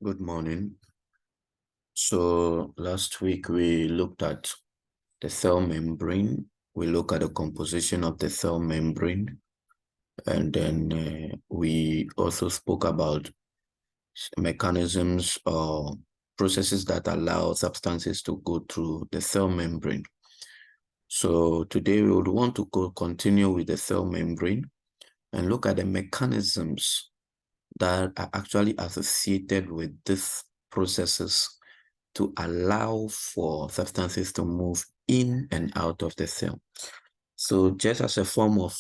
Good morning. So last week we looked at the cell membrane. We looked at the composition of the cell membrane. And then we also spoke about mechanisms or processes that allow substances to go through the cell membrane. So today we would want to continue with the cell membrane and look at the mechanisms that are actually associated with these processes to allow for substances to move in and out of the cell. So just as a form of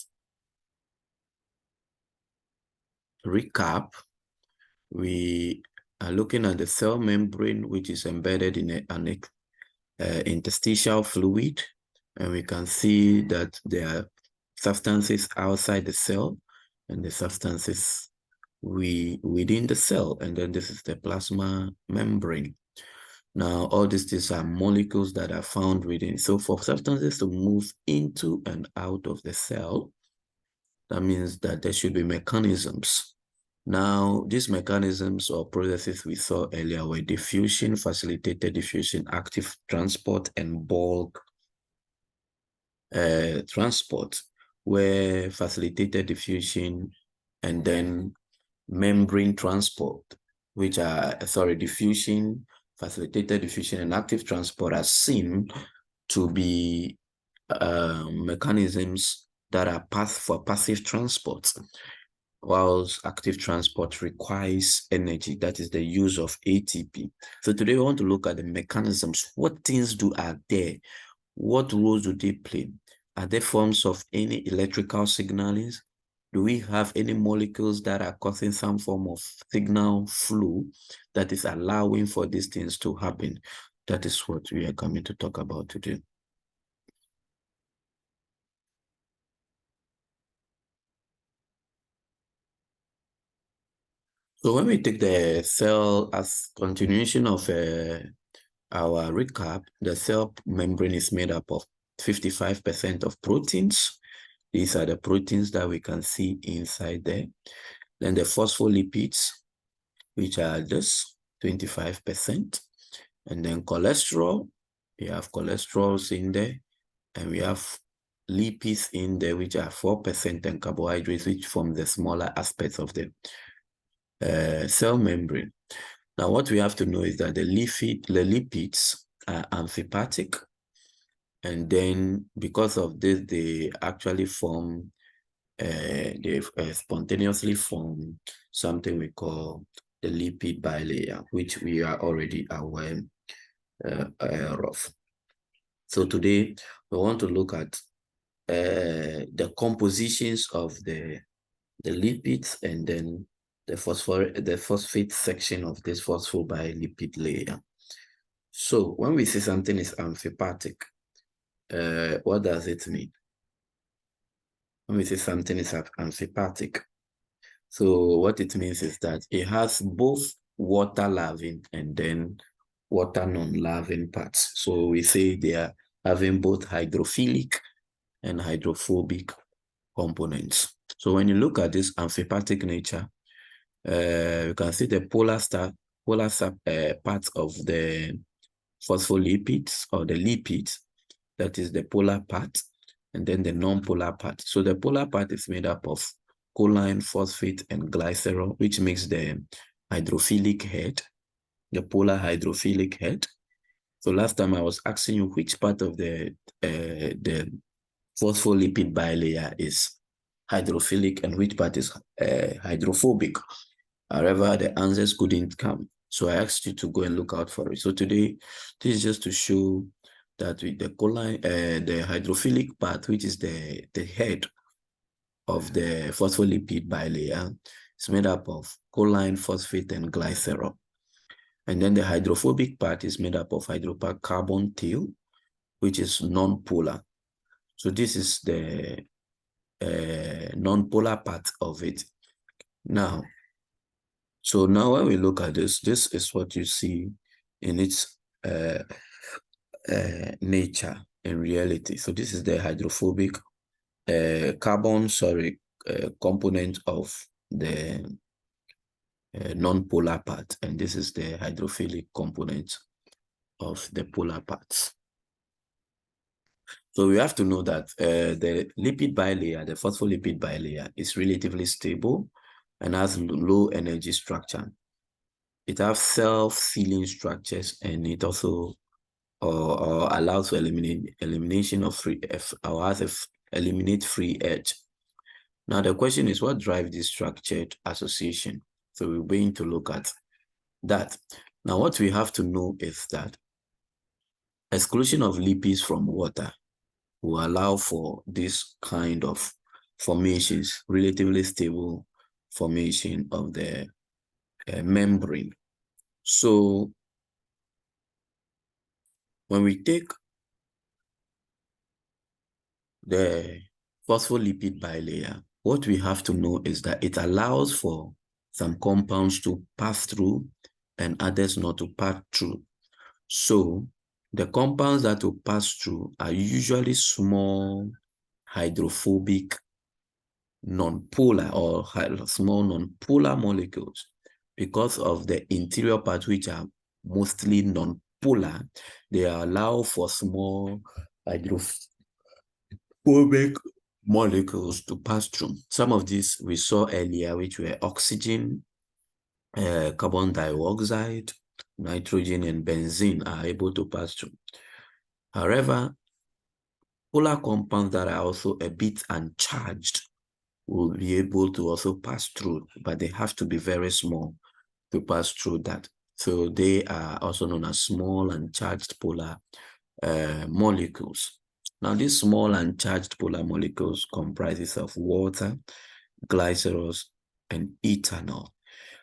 recap, we are looking at the cell membrane, which is embedded in an interstitial fluid, and we can see that there are substances outside the cell and the substances within the cell, and then this is the plasma membrane. Now, all these are molecules that are found within. So for substances to move into and out of the cell, that means that there should be mechanisms. Now, these mechanisms or processes we saw earlier were diffusion, facilitated diffusion, active transport, and bulk transport, where facilitated diffusion and then membrane transport, which are, diffusion, facilitated diffusion, and active transport are seen to be mechanisms that are for passive transport, whilst active transport requires energy, that is the use of ATP. So today we want to look at the mechanisms. What things are there? What roles do they play? Are there forms of any electrical signaling? Do we have any molecules that are causing some form of signal flow that is allowing for these things to happen? That is what we are coming to talk about today. So when we take the cell as continuation of our recap, the cell membrane is made up of 55% of proteins. These are the proteins that we can see inside there. Then the phospholipids, which are just 25%. And then cholesterol, we have cholesterols in there. And we have lipids in there, which are 4%, and carbohydrates, which form the smaller aspects of the cell membrane. Now, what we have to know is that the lipids are amphipathic. And then because of this, they actually form, they spontaneously form something we call the lipid bilayer, which we are already aware of. So today, we want to look at the compositions of the lipids and then the phosphate section of this phospholipid layer. So when we say something is amphipathic, what does it mean? When we say something is amphipathic, so what it means is that it has both water-loving and then water non-loving parts. So we say they are having both hydrophilic and hydrophobic components. So when you look at this amphipathic nature, you can see the polar parts of the phospholipids or the lipids, that is the polar part, and then the non-polar part. So the polar part is made up of choline, phosphate, and glycerol, which makes the hydrophilic head, the polar hydrophilic head. So last time I was asking you which part of the phospholipid bilayer is hydrophilic and which part is hydrophobic. However, the answers couldn't come. So I asked you to go and look out for it. So today, this is just to show that with the choline, the hydrophilic part, which is the head of the phospholipid bilayer, is made up of choline, phosphate, and glycerol. And then the hydrophobic part is made up of hydrocarbon tail, which is non-polar. So this is the non-polar part of it. Now, so now when we look at this, this is what you see in its nature in reality. So this is the hydrophobic component of the non-polar part, and this is the hydrophilic component of the polar parts. So we have to know that the lipid bilayer, the phospholipid bilayer, is relatively stable and has low energy structure. It has self-sealing structures, and it also allows for elimination of free or has eliminate free edge. Now the question is, what drives this structured association? So we're going to look at that. Now what we have to know is that exclusion of lipids from water will allow for this kind of formations, relatively stable formation of the membrane. So when we take the phospholipid bilayer, what we have to know is that it allows for some compounds to pass through and others not to pass through. So the compounds that will pass through are usually small hydrophobic non-polar or small non-polar molecules. Because of the interior parts, which are mostly non-polar, they allow for small hydrophobic molecules to pass through. Some of these we saw earlier, which were oxygen, carbon dioxide, nitrogen, and benzene are able to pass through. However, polar compounds that are also a bit uncharged will be able to also pass through, but they have to be very small to pass through that. So they are also known as small uncharged polar molecules. Now, these small uncharged polar molecules comprises of water, glycerols, and ethanol.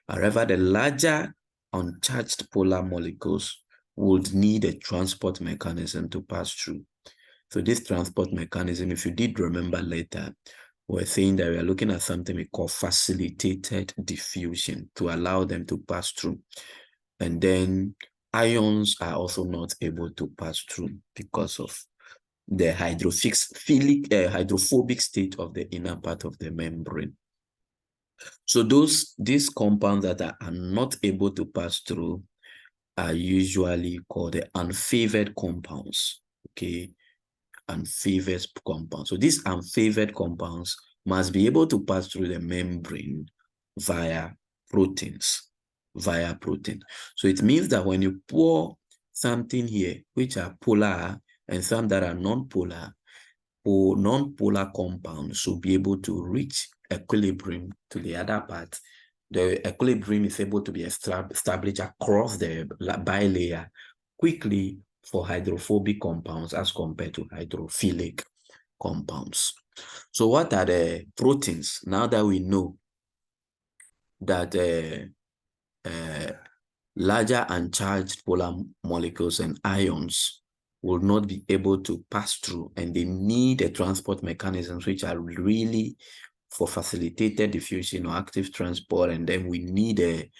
However, the larger uncharged polar molecules would need a transport mechanism to pass through. So this transport mechanism, if you did remember later, we're saying that we are looking at something we call facilitated diffusion to allow them to pass through. And then ions are also not able to pass through because of the hydrophobic state of the inner part of the membrane. So these compounds that are not able to pass through are usually called the unfavored compounds. Okay, unfavored compounds. So these unfavored compounds must be able to pass through the membrane via proteins, So it means that when you pour something here, which are polar and some that are non-polar, or non-polar compounds should be able to reach equilibrium to the other part. The equilibrium is able to be established across the bilayer quickly for hydrophobic compounds as compared to hydrophilic compounds. So what are the proteins? Now that we know that larger uncharged polar molecules and ions will not be able to pass through, and they need a transport mechanisms which are really for facilitated diffusion or active transport, and then we need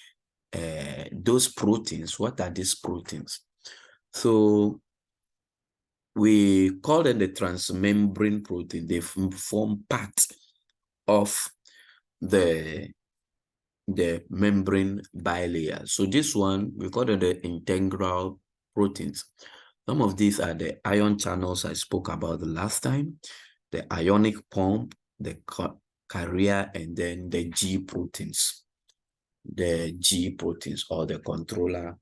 those proteins. What are these proteins? So we call them the transmembrane protein. They form part of the membrane bilayer. So this one, we call it the integral proteins. Some of these are the ion channels I spoke about the last time, the ionic pump, the carrier, and then the G proteins. The G proteins or the controller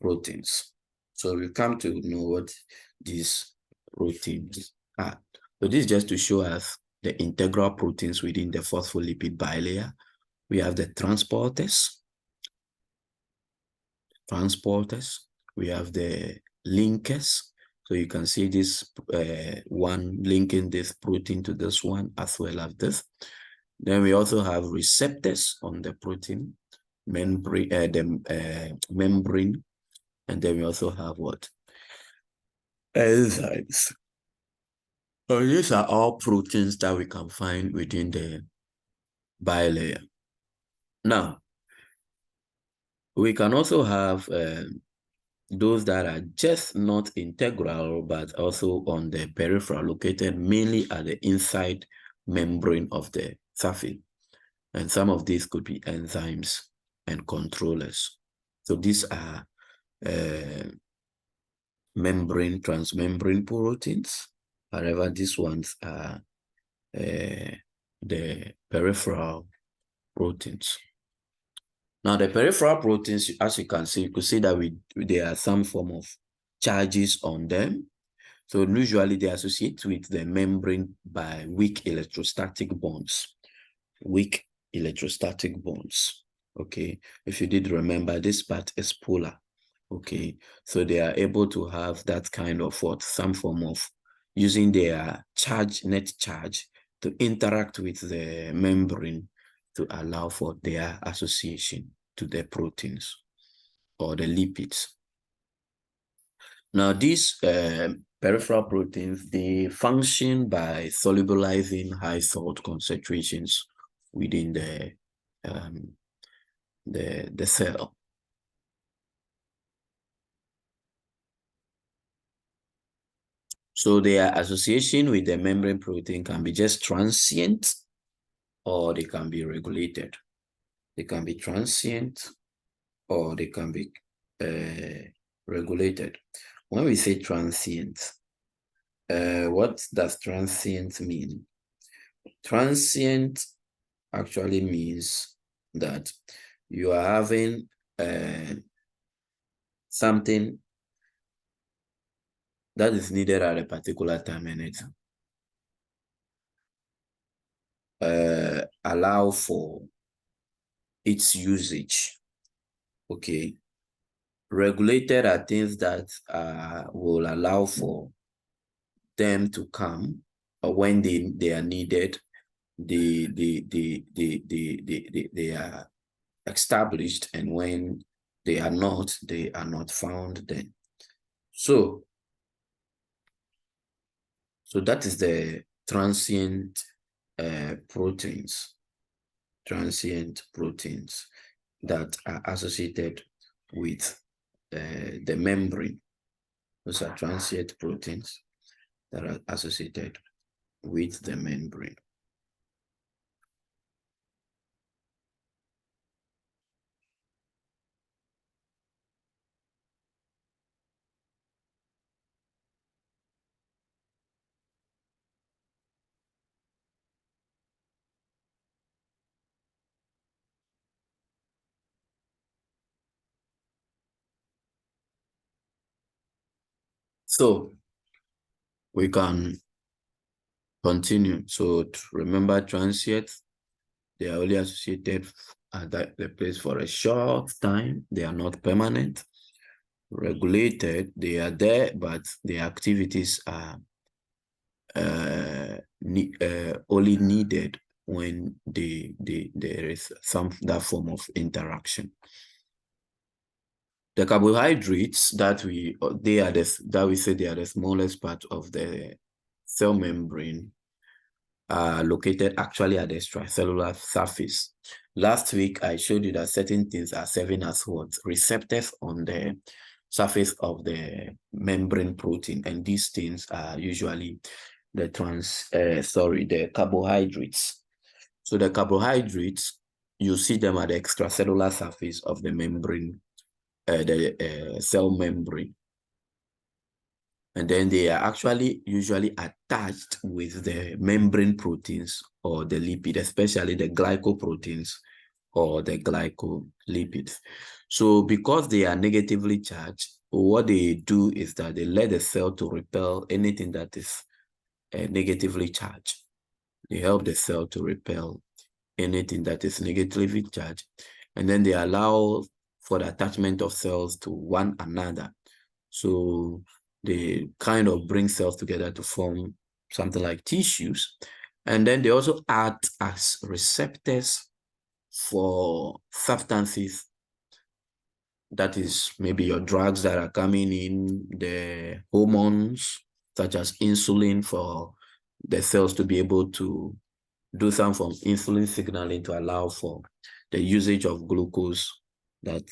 proteins. So we come to know what these proteins are. So this is just to show us the integral proteins within the phospholipid bilayer. We have the transporters. We have the linkers. So you can see this one linking this protein to this one as well as this. Then we also have receptors on the protein membrane, membrane, and then we also have what? Enzymes. So these are all proteins that we can find within the bilayer. Now, we can also have those that are just not integral, but also on the peripheral, located mainly at the inside membrane of the surface. And some of these could be enzymes and controllers. So these are membrane, transmembrane proteins. However, these ones are the peripheral proteins. Now, the peripheral proteins, as you can see, you could see that there are some form of charges on them. So usually they associate with the membrane by weak electrostatic bonds. Weak electrostatic bonds. Okay, if you did remember, this part is polar. Okay, so they are able to have that kind of what, some form of using their charge, net charge, to interact with the membrane to allow for their association to the proteins or the lipids. Now, these peripheral proteins, they function by solubilizing high salt concentrations within the cell. So their association with the membrane protein can be just transient, or they can be regulated. They can be transient, or they can be regulated. When we say transient, what does transient mean? Transient actually means that you are having something that is needed at a particular time, and it allow for its usage. Okay, regulated are things that will allow for them to come when they are needed. They are established, and when they are not found then. So that is the transient proteins that are associated with the membrane. Those are transient proteins that are associated with the membrane. So we can continue. So remember, transient, they are only associated at the place for a short time. They are not permanent. Regulated, they are there, but the activities are only needed when there is that form of interaction. The carbohydrates that we say they are the smallest part of the cell membrane are located actually at the extracellular surface. Last week, I showed you that certain things are serving as what? Receptors on the surface of the membrane protein, and these things are usually the carbohydrates. So the carbohydrates, you see them at the extracellular surface of the membrane, the cell membrane. And then they are actually usually attached with the membrane proteins or the lipid, especially the glycoproteins or the glycolipids. So because they are negatively charged, what they do is that they let the cell to repel anything that is negatively charged. They help the cell to repel anything that is negatively charged. And then they allow for the attachment of cells to one another. So they kind of bring cells together to form something like tissues. And then they also act as receptors for substances, that is maybe your drugs that are coming in, the hormones, such as insulin, for the cells to be able to do some form of insulin signaling to allow for the usage of glucose that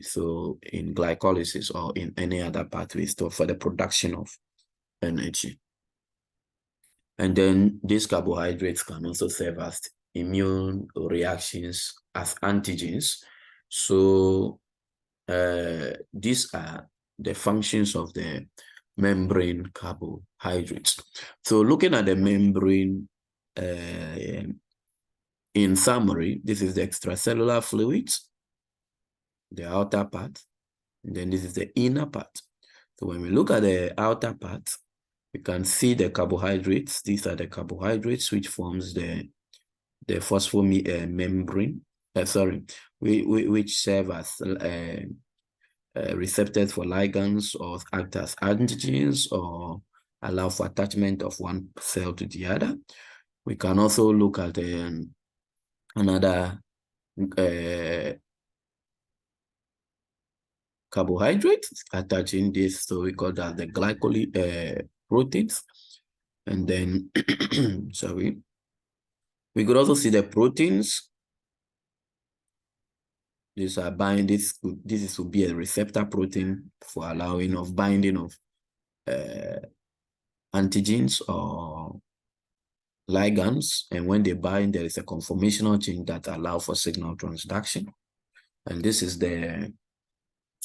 so in glycolysis or in any other pathway store for the production of energy. And then these carbohydrates can also serve as immune reactions as antigens. So these are the functions of the membrane carbohydrates. So looking at the membrane, in summary, this is the extracellular fluids, the outer part, and then this is the inner part. So when we look at the outer part, we can see the carbohydrates. These are the carbohydrates which forms the phospholipid membrane. Which serve as receptors for ligands or act as antigens or allow for attachment of one cell to the other. We can also look at another carbohydrate attaching this, so we call that the glycolyl proteins. And then, sorry, we could also see the proteins. These are this is to be a receptor protein for allowing of binding of antigens or ligands, and when they bind, there is a conformational change that allow for signal transduction. And this is the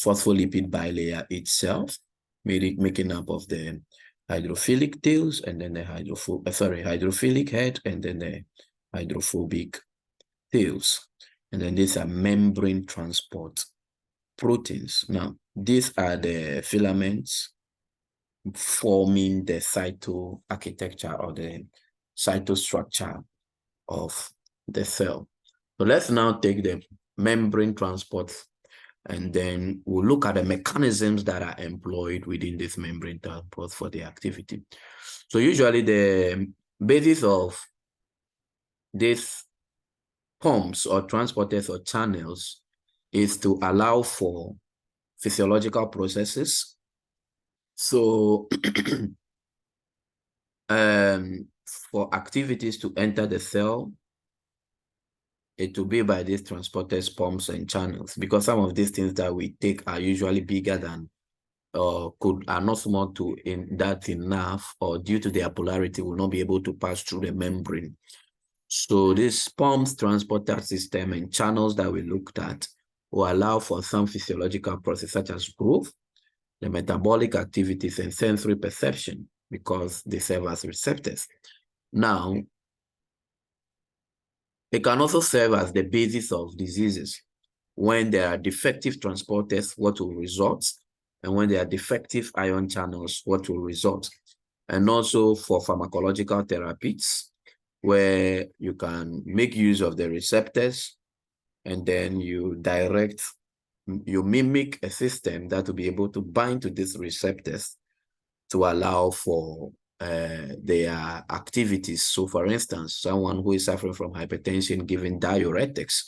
phospholipid bilayer itself, making up of the hydrophilic tails and then the hydrophilic head and then the hydrophobic tails. And then these are membrane transport proteins. Now, these are the filaments forming the cytoarchitecture or the cytostructure of the cell. So let's now take the membrane transport and then we'll look at the mechanisms that are employed within this membrane transport for the activity. So usually the basis of these pumps or transporters or channels is to allow for physiological processes. So for activities to enter the cell, it will be by these transporters, pumps, and channels, because some of these things that we take are usually bigger than are not small to that enough, or due to their polarity will not be able to pass through the membrane. So this pumps, transporter system, and channels that we looked at will allow for some physiological processes such as growth, the metabolic activities, and sensory perception, because they serve as receptors. Now, it can also serve as the basis of diseases. When there are defective transporters, what will result? And when there are defective ion channels, what will result? And also for pharmacological therapies, where you can make use of the receptors and then you mimic a system that will be able to bind to these receptors to allow for their activities. So for instance, someone who is suffering from hypertension given diuretics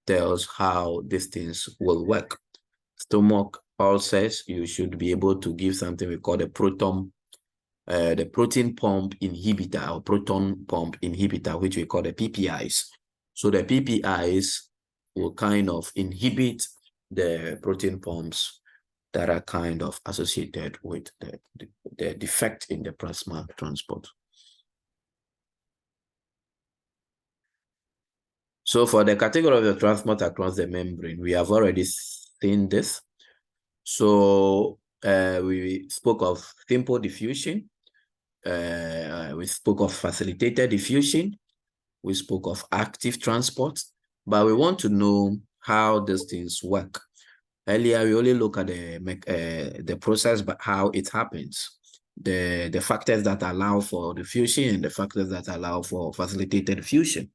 tells how these things will work. Stomach ulcers, you should be able to give something we call the protein pump inhibitor or proton pump inhibitor, which we call the PPIs. So the PPIs will kind of inhibit the protein pumps that are kind of associated with the defect in the plasma transport. So for the category of the transport across the membrane, we have already seen this. So we spoke of simple diffusion. We spoke of facilitated diffusion. We spoke of active transport, but we want to know how these things work. Earlier, we only look at the process, but how it happens, the factors that allow for diffusion and the factors that allow for facilitated diffusion.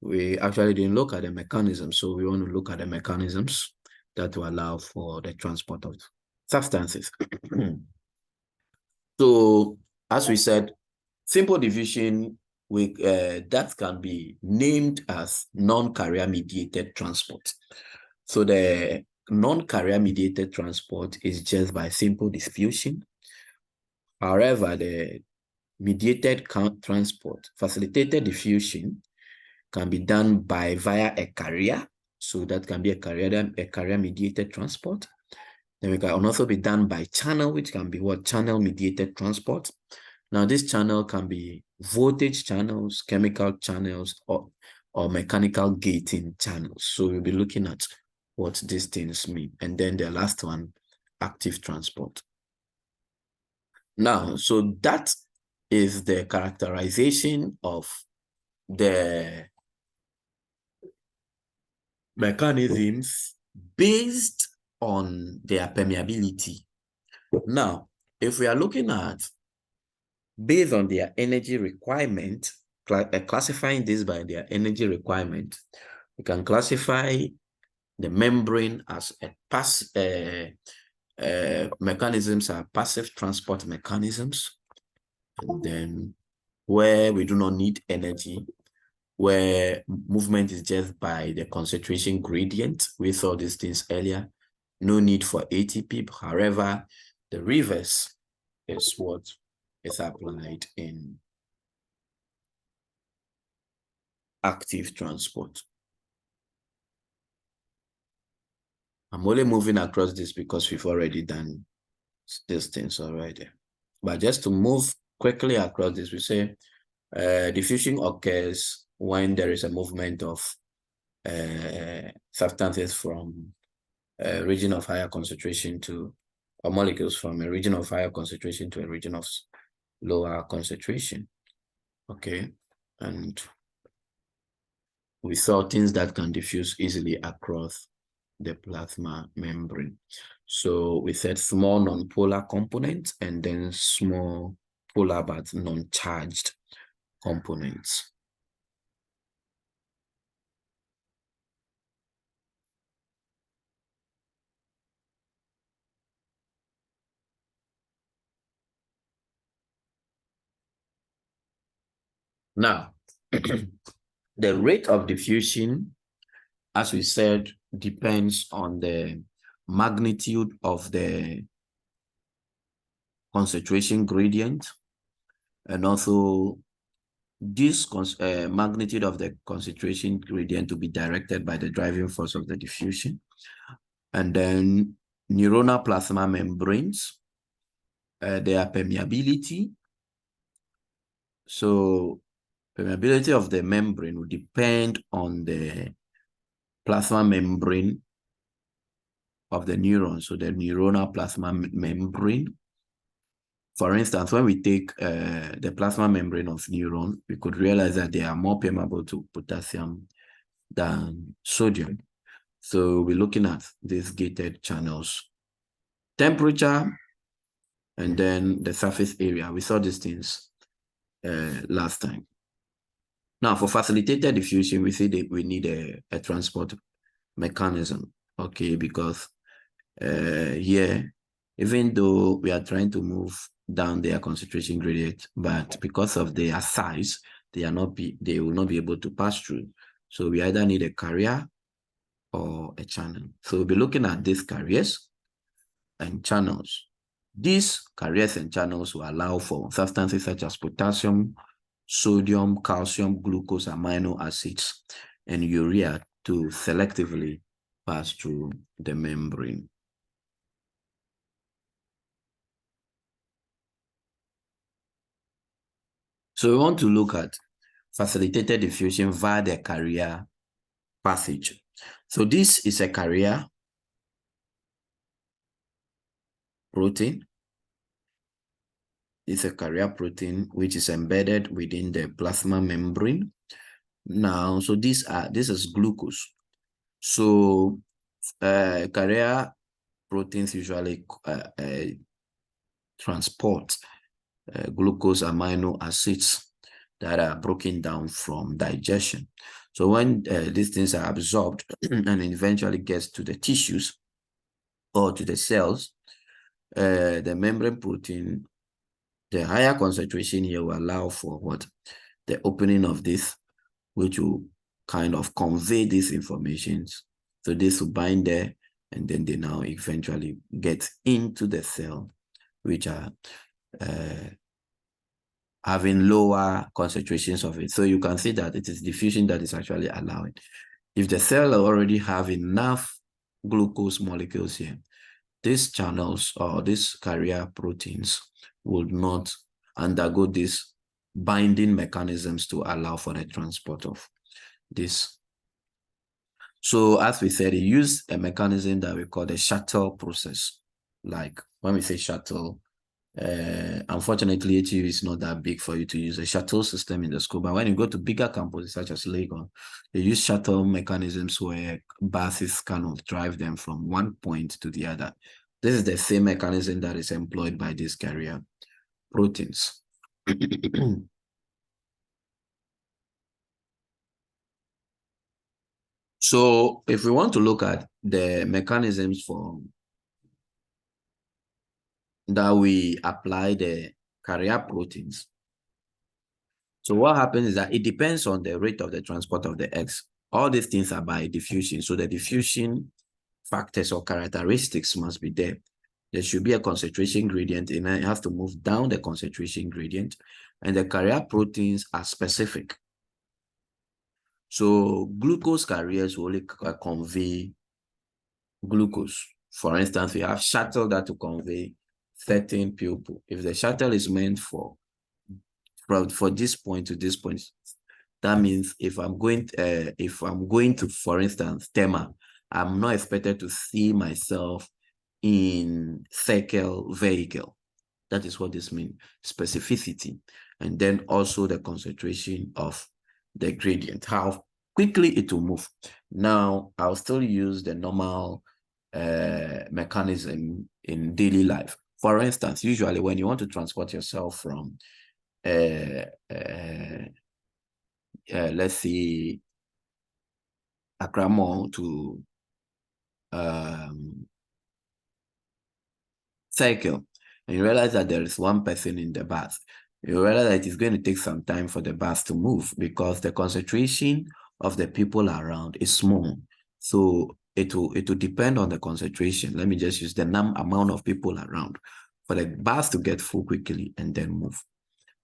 We actually didn't look at the mechanisms, so we want to look at the mechanisms that will allow for the transport of substances. So, as we said, simple diffusion that can be named as non-carrier mediated transport. So the non-carrier mediated transport is just by simple diffusion. However, the mediated transport, facilitated diffusion, can be done via a carrier. So that can be a carrier mediated transport. Then it can also be done by channel, which can be channel mediated transport. Now, this channel can be voltage channels, chemical channels, or mechanical gating channels. So we'll be looking at what these things mean. And then the last one, active transport. Now, so that is the characterization of the mechanisms based on their permeability. Now, if we are looking at based on their energy requirement, classifying this by their energy requirement, we can classify the membrane as a mechanisms are passive transport mechanisms, and then where we do not need energy, where movement is just by the concentration gradient. We saw these things earlier. No need for ATP. However, the reverse is what is applied in active transport. I'm only moving across this because we've already done these things already. But just to move quickly across this, we say diffusion occurs when there is a movement of substances from a region of higher concentration to, or molecules from a region of higher concentration to a region of lower concentration. Okay, and we saw things that can diffuse easily across the plasma membrane. So we said small non-polar components and then small polar but non-charged components. Now, the rate of diffusion, as we said, depends on the magnitude of the concentration gradient, and also this magnitude of the concentration gradient to be directed by the driving force of the diffusion. And then neuronal plasma membranes, their permeability. So permeability of the membrane will depend on the plasma membrane of the neuron. So the neuronal plasma membrane. For instance, when we take the plasma membrane of neuron, we could realize that they are more permeable to potassium than sodium. So we're looking at these gated channels. Temperature, and then the surface area. We saw these things last time. Now, for facilitated diffusion, we see that we need a transport mechanism, okay, because here, even though we are trying to move down their concentration gradient, but because of their size, they will not be able to pass through. So we either need a carrier or a channel. So we'll be looking at these carriers and channels. These carriers and channels will allow for substances such as potassium, sodium, calcium, glucose, amino acids, and urea to selectively pass through the membrane. So we want to look at facilitated diffusion via the carrier passage. So this is a carrier protein. It's a carrier protein which is embedded within the plasma membrane. Now, so this is glucose. So carrier proteins usually transport glucose amino acids that are broken down from digestion. So when these things are absorbed and eventually gets to the tissues or to the cells, the membrane protein, the higher concentration here will allow for what? The opening of this, which will kind of convey these informations. So this will bind there, and then they now eventually get into the cell, which are having lower concentrations of it. So you can see that it is diffusion that is actually allowing. If the cell already have enough glucose molecules here, these channels or these carrier proteins would not undergo these binding mechanisms to allow for the transport of this. So as we said, they use a mechanism that we call the shuttle process. Like when we say shuttle, unfortunately, ATU is not that big for you to use a shuttle system in the school. But when you go to bigger campuses such as Lagos, they use shuttle mechanisms where buses kind of drive them from one point to the other. This is the same mechanism that is employed by these carrier proteins. So if we want to look at the mechanisms for that we apply the carrier proteins. So what happens is that it depends on the rate of the transport of the eggs. All these things are by diffusion. So the diffusion factors or characteristics must be there. There should be a concentration gradient, and it has to move down the concentration gradient. And the carrier proteins are specific. So glucose carriers will only convey glucose. For instance, we have shuttle that to convey certain pupil. If the shuttle is meant for this point to this point, that means if I'm going to, for instance, Tema, I'm not expected to see myself in circle vehicle. That is what this means, specificity. And then also the concentration of the gradient, how quickly it will move. Now, I'll still use the normal mechanism in daily life. For instance, usually when you want to transport yourself from, let's say, Accra Mall to cycle, and you realize that there is one person in the bus, you realize that it's going to take some time for the bus to move because the concentration of the people around is small. So it will depend on the concentration. Let me just use the amount of people around for the bus to get full quickly and then move.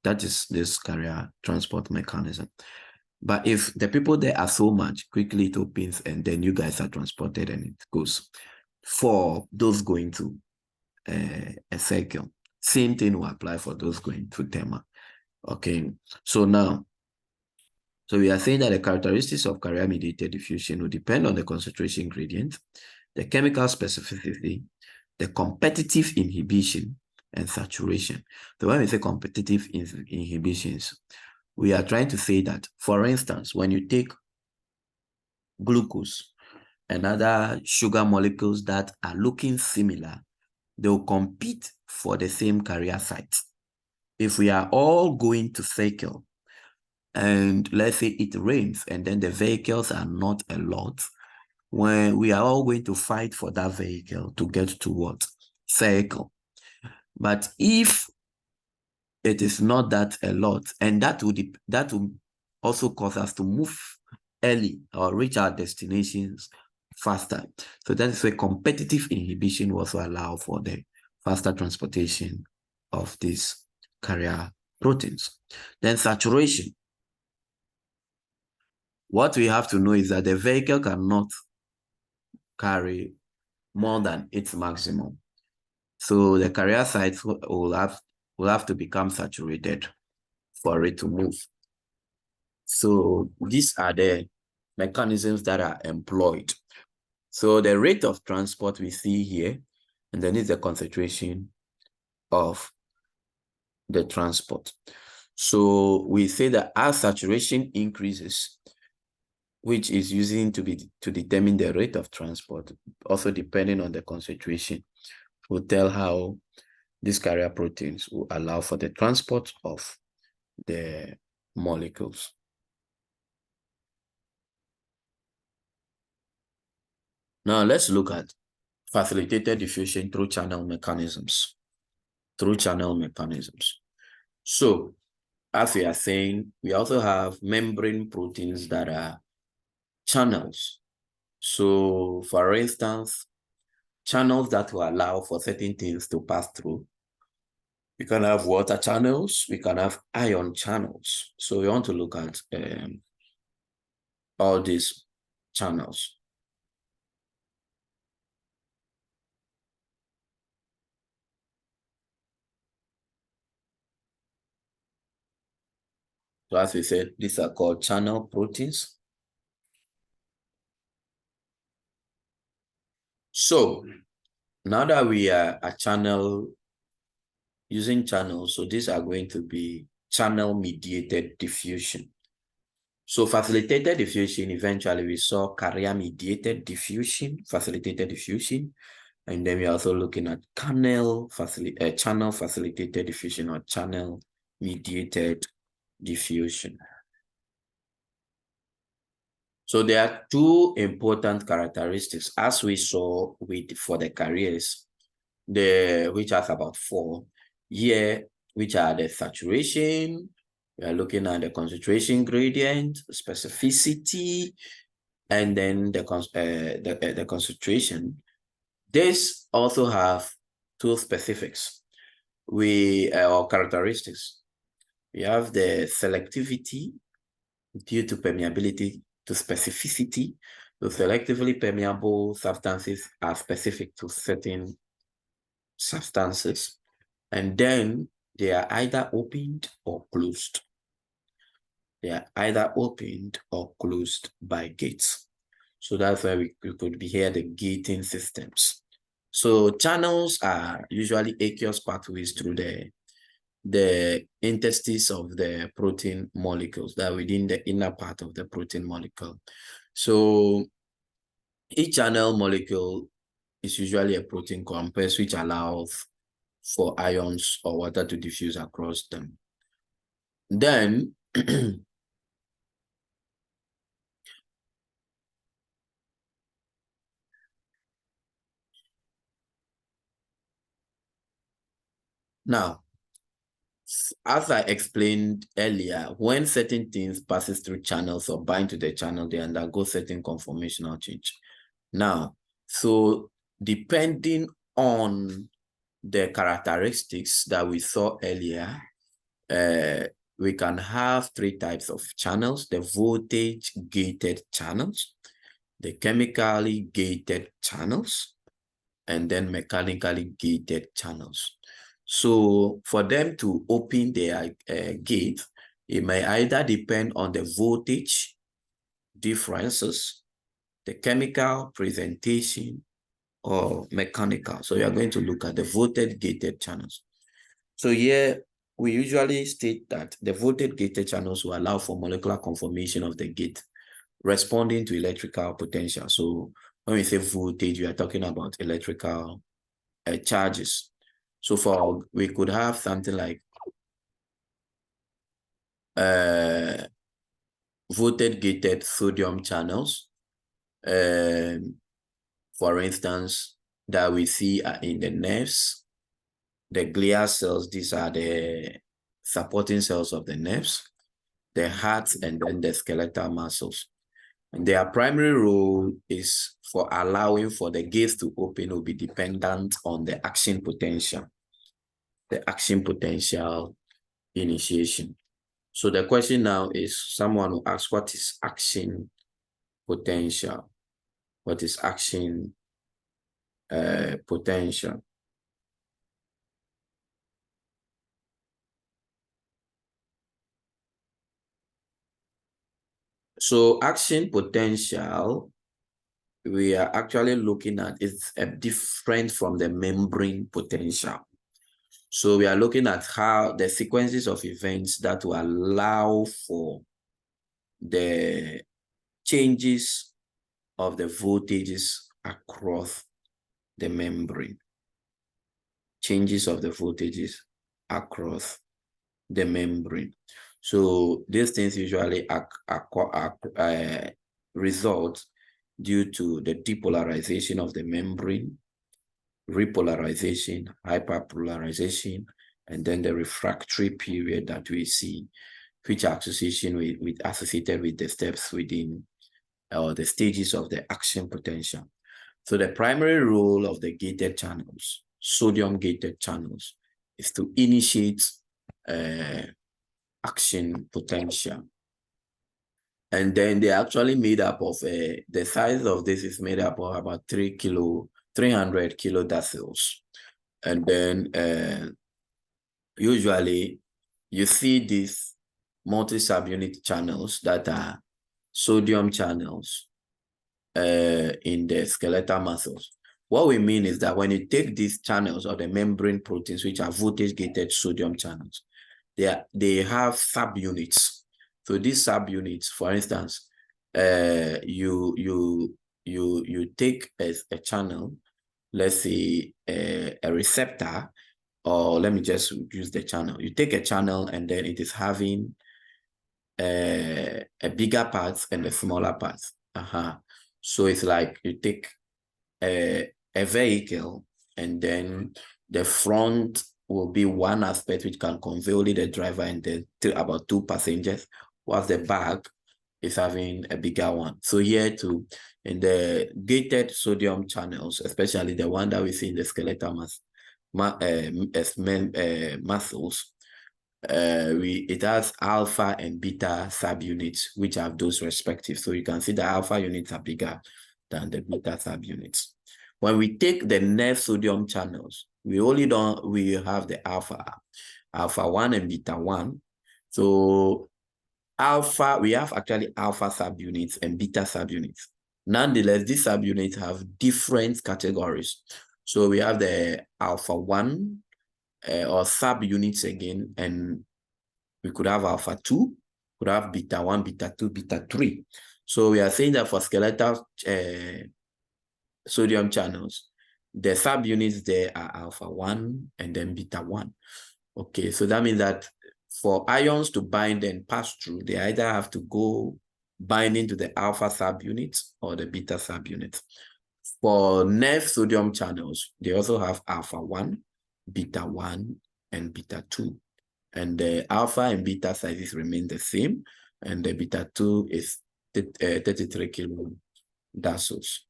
That is this carrier transport mechanism. But if the people there are so much, quickly it opens and then you guys are transported and it goes. For those going to a cycle, same thing will apply for those going to Tema. Okay, so now, so we are saying that the characteristics of carrier-mediated diffusion will depend on the concentration gradient, the chemical specificity, the competitive inhibition, and saturation. So when we say competitive inhibitions, we are trying to say that, for instance, when you take glucose and other sugar molecules that are looking similar, they'll compete for the same carrier site. If we are all going to cycle, and let's say it rains and then the vehicles are not a lot, when we are all going to fight for that vehicle to get to what? Cycle. But if it is not that a lot, and that will also cause us to move early or reach our destinations faster. So that is where competitive inhibition will also allow for the faster transportation of these carrier proteins. Then saturation. What we have to know is that the vehicle cannot carry more than its maximum. So the carrier sites will have to become saturated for it to move. So these are the mechanisms that are employed. So the rate of transport we see here, and then is the concentration of the transport. So we say that as saturation increases, which is using to determine the rate of transport, also depending on the concentration, will tell how these carrier proteins will allow for the transport of the molecules. Now let's look at facilitated diffusion through channel mechanisms. So as we are saying, we also have membrane proteins that are channels. So for instance, channels that will allow for certain things to pass through. We can have water channels, we can have ion channels. So we want to look at all these channels. So as we said, these are called channel proteins. So now that we are a channel, using channels, so these are going to be channel-mediated diffusion. So facilitated diffusion, eventually we saw carrier-mediated diffusion, facilitated diffusion, and then we're also looking at channel facilitated diffusion or channel-mediated diffusion. So there are two important characteristics, as we saw for the carriers, which has about four here, which are the saturation. We are looking at the concentration gradient, specificity, and then the concentration. This also have two specifics or characteristics. We have the selectivity due to permeability to specificity. So selectively permeable substances are specific to certain substances, and then they are either opened or closed. They are either opened or closed by gates. So that's why we could be here the gating systems. So channels are usually aqueous pathways through the interstices of the protein molecules that are within the inner part of the protein molecule. So each channel molecule is usually a protein complex which allows for ions or water to diffuse across them. Then now, as I explained earlier, when certain things passes through channels or bind to the channel, they undergo certain conformational change. Now, so depending on the characteristics that we saw earlier, we can have three types of channels: the voltage gated channels, the chemically gated channels, and then mechanically gated channels. So for them to open their gate, it may either depend on the voltage differences, the chemical presentation, or mechanical. So we are going to look at the voltage gated channels. So here we usually state that the voltage gated channels will allow for molecular conformation of the gate responding to electrical potential. So when we say voltage, we are talking about electrical charges. So we could have something like voltage gated sodium channels, for instance, that we see in the nerves, the glial cells. These are the supporting cells of the nerves, the heart, and then the skeletal muscles. And their primary role is for allowing for the gates to open will be dependent on the action potential initiation. So the question now is, someone will ask, what is action potential? What is action potential? So action potential, we are actually looking at, is different from the membrane potential. So we are looking at how the sequences of events that will allow for the changes of the voltages across the membrane. Changes of the voltages across the membrane. So these things usually result due to the depolarization of the membrane, repolarization, hyperpolarization, and then the refractory period that we see, which are associated with the steps within or the stages of the action potential. So the primary role of the gated channels, sodium gated channels, is to initiate action potential. And then they're actually made up of, the size of this is made up of about 300 kilodactyls. And then usually you see these multi-subunit channels that are sodium channels in the skeletal muscles. What we mean is that when you take these channels or the membrane proteins, which are voltage-gated sodium channels, they have subunits. So these subunits, for instance, you take a channel, let's say a receptor, or let me just use the channel. You take a channel and then it is having a bigger part and a smaller part. So it's like you take a vehicle, and then the front will be one aspect which can convey only the driver and then about 2 passengers, whilst the back is having a bigger one. So here too, in the gated sodium channels, especially the one that we see in the skeletal muscles, it has alpha and beta subunits, which have those respective. So you can see the alpha units are bigger than the beta subunits. When we take the nerve sodium channels, we have the alpha 1 and beta 1. So we have actually alpha subunits and beta subunits. Nonetheless, these subunits have different categories. So we have the alpha 1 or subunits again, and we could have alpha 2, could have beta 1, beta 2, beta 3. So we are saying that for skeletal sodium channels, the subunits there are alpha 1 and then beta 1. Okay, so that means that for ions to bind and pass through, they either have to go binding to the alpha subunit or the beta subunit. For nerve sodium channels, they also have alpha 1, beta 1, and beta 2. And the alpha and beta sizes remain the same, and the beta 2 is 33 kilodaltons.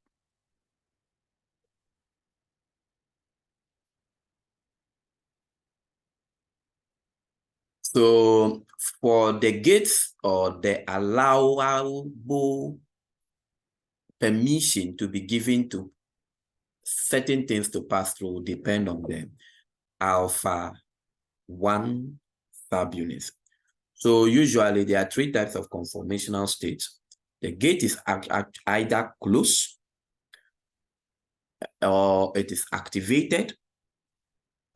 So for the gates or the allowable permission to be given to certain things to pass through depend on the alpha 1 subunits. So usually there are 3 types of conformational states. The gate is either closed, or it is activated,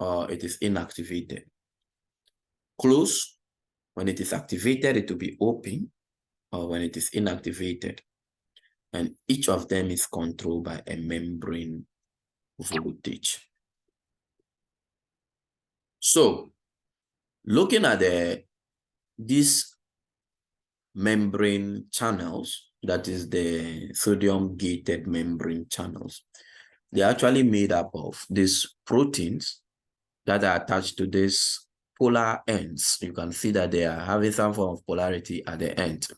or it is inactivated. Close, when it is activated, it will be open, or when it is inactivated. And each of them is controlled by a membrane voltage. So, looking at these membrane channels, that is the sodium gated membrane channels, they're actually made up of these proteins that are attached to these polar ends. You can see that they are having some form of polarity at the end.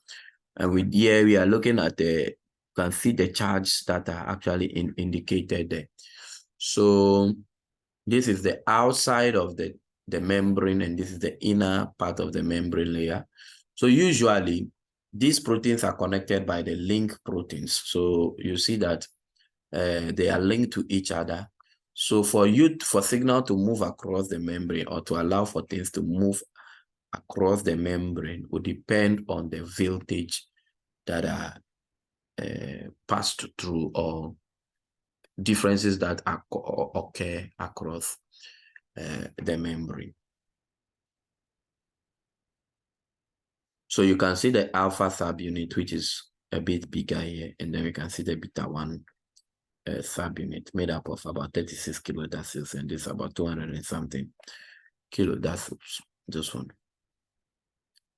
And here we are looking at you can see the charges that are actually indicated there. So this is the outside of the membrane, and this is the inner part of the membrane layer. So usually these proteins are connected by the link proteins. So you see that they are linked to each other. So for signal to move across the membrane, or to allow for things to move across the membrane, will depend on the voltage that are passed through, or differences that occur across the membrane. So you can see the alpha subunit, which is a bit bigger here, and then we can see the beta 1 subunit made up of about 36 kilodaltons, and this about 200 and something kilodaltons, this one.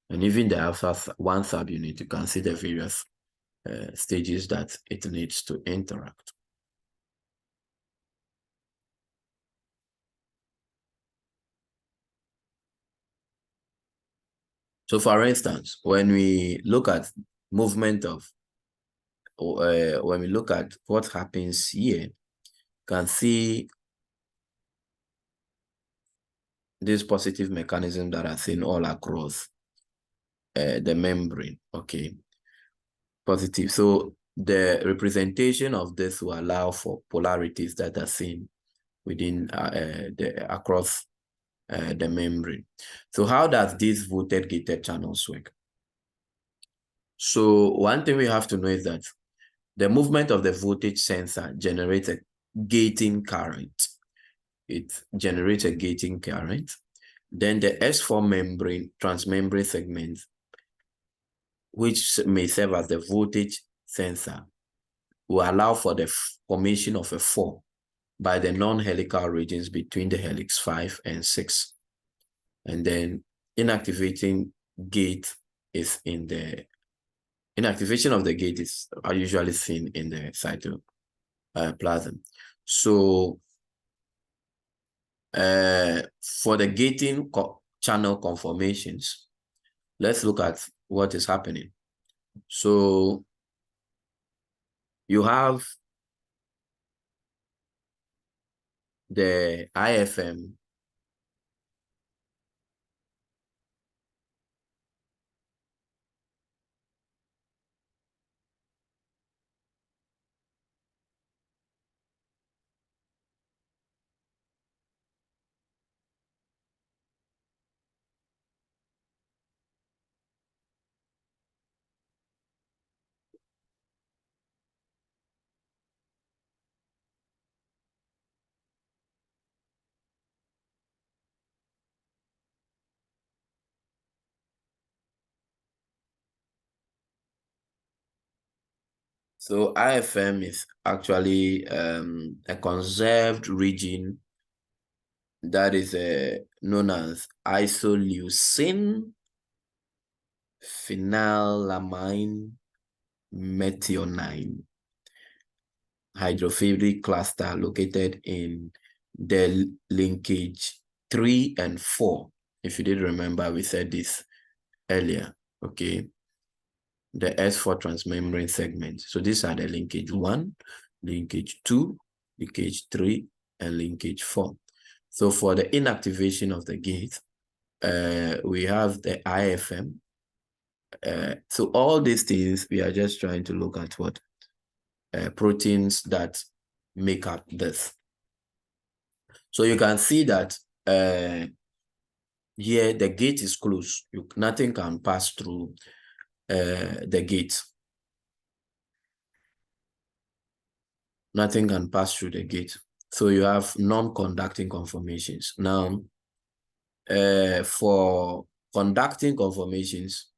And even the alpha 1 subunit, you can see the various stages that it needs to interact. So for instance, when we look at movement of, when we look at what happens here, you can see this positive mechanism that are seen all across the membrane. Okay, positive. So the representation of this will allow for polarities that are seen within across the membrane. So how does these voltage gated channels work? So one thing we have to know is that the movement of the voltage sensor generates gating current. It generates a gating current. Then the S4 membrane, transmembrane segment, which may serve as the voltage sensor, will allow for the formation of a 4 by the non-helical regions between the helix 5 and 6. And then inactivating gate is in the inactivation of the gate is usually seen in the cytoplasm. So for the gating channel conformations, let's look at what is happening. So you have the IFM. So IFM is actually a conserved region that is known as isoleucine phenylamine methionine hydrophilic cluster located in the linkage 3 and 4. If you did remember, we said this earlier, okay? The S4 transmembrane segments. So these are the linkage 1, linkage 2, linkage 3, and linkage 4. So for the inactivation of the gate, we have the IFM. So all these things, we are just trying to look at what proteins that make up this. So you can see that here the gate is closed. Nothing can pass through the gate. Nothing can pass through the gate. So you have non-conducting conformations. Now, for conducting conformations,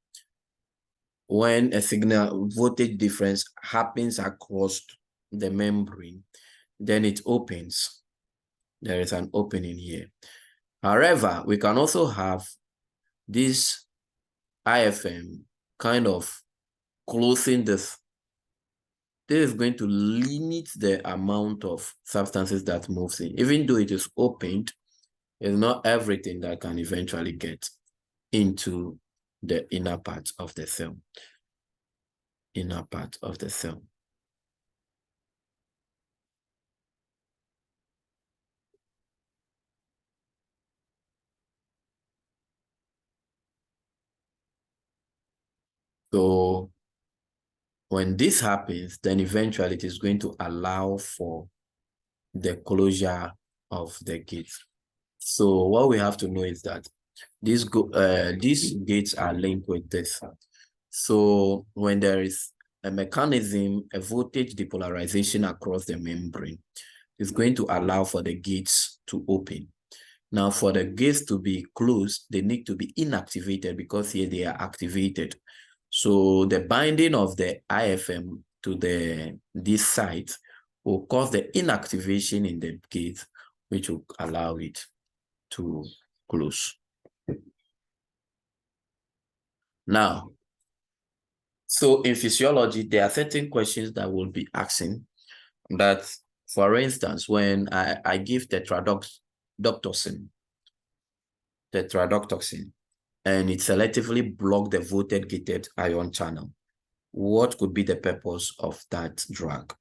when a signal voltage difference happens across the membrane, then it opens. There is an opening here. However, we can also have this IFM kind of closing this. This is going to limit the amount of substances that moves in. Even though it is opened, it's not everything that can eventually get into the inner part of the cell. Inner part of the cell. So when this happens, then eventually it is going to allow for the closure of the gate. So what we have to know is that these gates are linked with this. So when there is a mechanism, a voltage depolarization across the membrane, it's going to allow for the gates to open. Now, for the gates to be closed, they need to be inactivated because here they are activated. So the binding of the IFM to this site will cause the inactivation in the gate, which will allow it to close. Now, so in physiology, there are certain questions that we'll be asking that, for instance, when I give tetrodotoxin, and it selectively block the voltage-gated ion channel, what could be the purpose of that drug,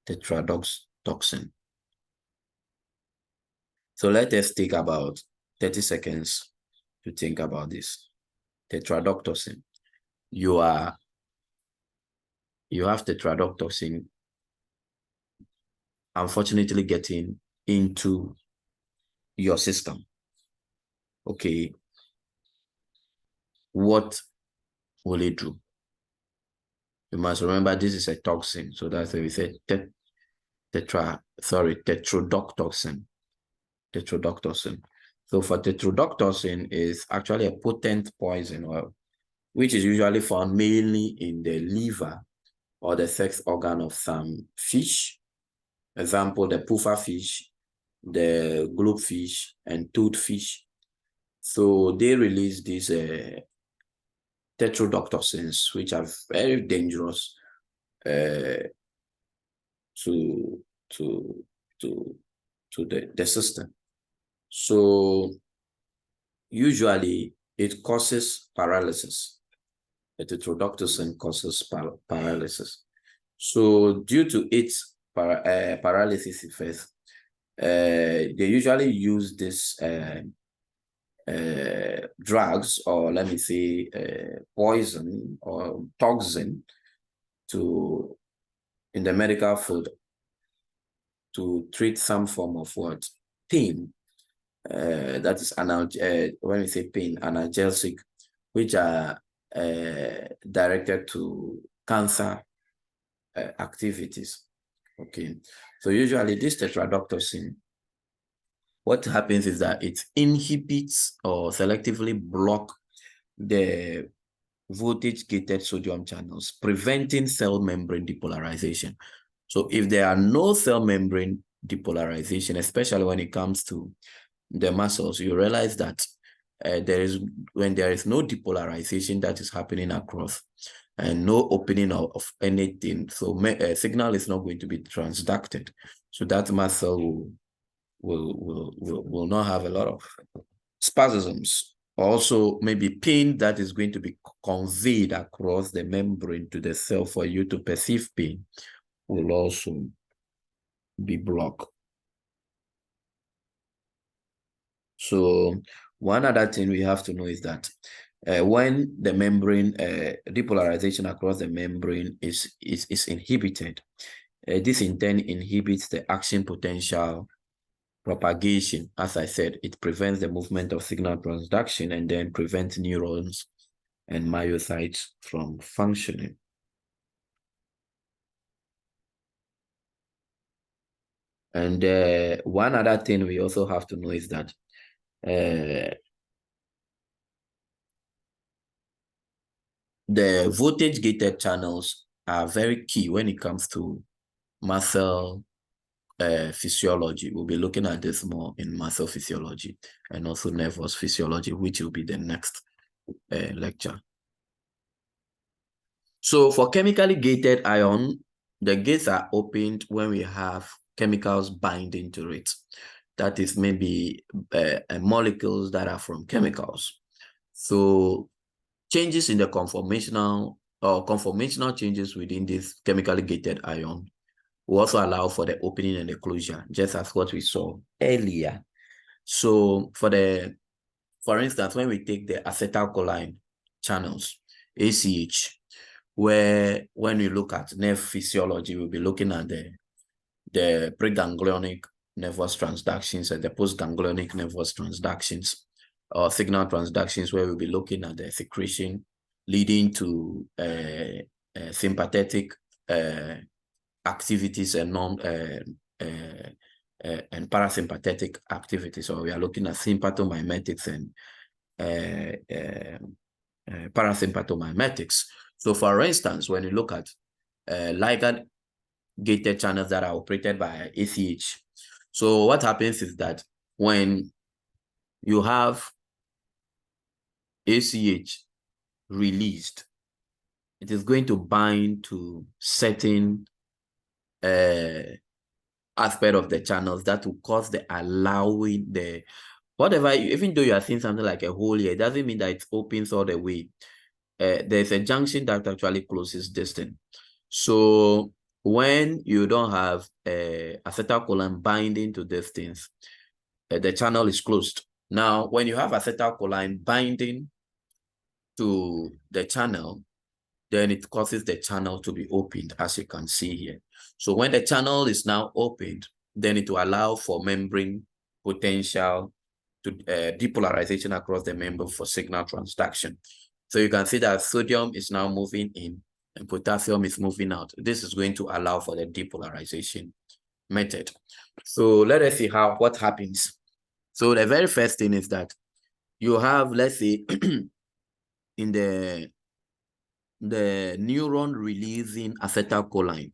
tetrodotoxin? So let us take about 30 seconds to think about this. Tetrodotoxin. You have tetrodotoxin unfortunately getting into your system. Okay. What will it do? You must remember this is a toxin. So that's why we said tetrodotoxin. Tetrodotoxin. So for tetrodotoxin is actually a potent poison oil, which is usually found mainly in the liver or the sex organ of some fish. Example, the puffer fish, the globefish, and toadfish. So they release these tetrodotoxins, which are very dangerous to the system. So usually it causes paralysis. The tetrodotoxin causes paralysis. So due to its paralysis effect, they usually use this drugs, or let me say poison or toxin, to in the medical field to treat some form of what? Pain. That is when we say pain, analgesic, which are directed to cancer activities. Okay, so usually this tetrodotoxin, what happens is that it inhibits or selectively block the voltage-gated sodium channels, preventing cell membrane depolarization. So if there are no cell membrane depolarization, especially when it comes to the muscles, you realize that when there is no depolarization that is happening across and no opening of anything, so signal is not going to be transducted. So that muscle will not have a lot of spasms. Also, maybe pain that is going to be conveyed across the membrane to the cell for you to perceive pain will also be blocked. So one other thing we have to know is that when the membrane depolarization across the membrane is inhibited, this in turn inhibits the action potential propagation. As I said, it prevents the movement of signal transduction and then prevents neurons and myocytes from functioning. And one other thing we also have to know is that the voltage-gated channels are very key when it comes to muscle physiology. We'll be looking at this more in muscle physiology and also nervous physiology, which will be the next lecture. So for chemically gated ion, the gates are opened when we have chemicals binding to it. That is maybe molecules that are from chemicals. So changes in the conformational changes within this chemically gated ion will also allow for the opening and the closure, just as what we saw earlier. So for instance, when we take the acetylcholine channels, ACH, where when we look at nerve physiology, we'll be looking at the preganglionic nervous transductions and the postganglionic nervous transductions, or signal transductions, where we'll be looking at the secretion leading to sympathetic activities and and parasympathetic activities. So we are looking at sympathomimetics and parasympathomimetics. So for instance, when you look at ligand-gated channels that are operated by ACH, so what happens is that when you have ACH released, it is going to bind to certain aspect of the channels that will cause the allowing the whatever, even though you are seeing something like a hole here, it doesn't mean that it opens all the way. There's a junction that actually closes this thing. So when you don't have acetylcholine binding to these things, the channel is closed. Now, when you have acetylcholine binding to the channel, then it causes the channel to be opened, as you can see here. So when the channel is now opened, then it will allow for membrane potential to depolarization across the membrane for signal transduction. So you can see that sodium is now moving in and potassium is moving out. This is going to allow for the depolarization method. So let us see what happens. So the very first thing is that you have, let's say, in the neuron releasing acetylcholine.